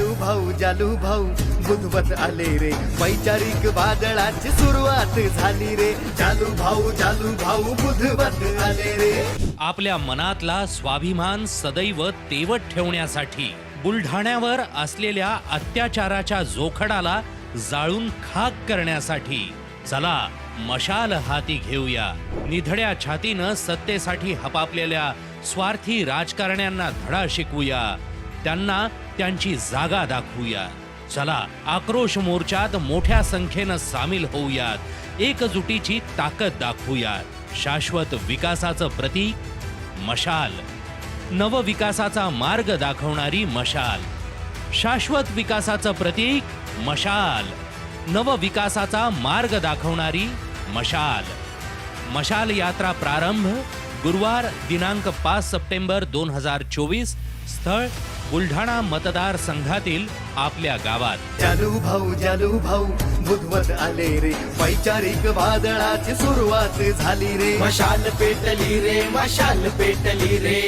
जालू भाऊ बुधवत आले रे, वैचारिक वादळाची सुरुवात झाली रे. जालू भाऊ बुधवत आले रे. आपल्या मनातला स्वाभिमान सदैव तेवत ठेवण्यासाठी, बुलढाण्यावर असलेल्या अत्याचाराच्या जोखडाला जाळून खाक करण्यासाठी चला मशाल हाती घेऊया. निधड्या छातीनं सत्तेसाठी हपापलेल्या स्वार्थी राजकारण्यांना धडा शिकवूया. त्यांना त्यांची जागा दाखवूया. चला आक्रोश मोर्चात मोठ्या संख्येनं सामील होऊयात. एकजुटीची ताकद दाखवूयात. शाश्वत विकासाचं प्रतीक मशाल, नवविकासाचा मार्ग दाखवणारी मशाल. शाश्वत विकासाचं प्रतीक मशाल, नवविकासाचा मार्ग दाखवणारी मशाल. मशाल यात्रा प्रारंभ गुरुवार दिनांक 5 सप्टेंबर 2024. स्थळ बुलढाणा मतदार संघातील आपल्या गावात. जालू भाऊ बुधवत आले रे, वैचारिक वादळाची सुरुवात झाली रे. मशाल पेटली रे, मशाल पेटली रे.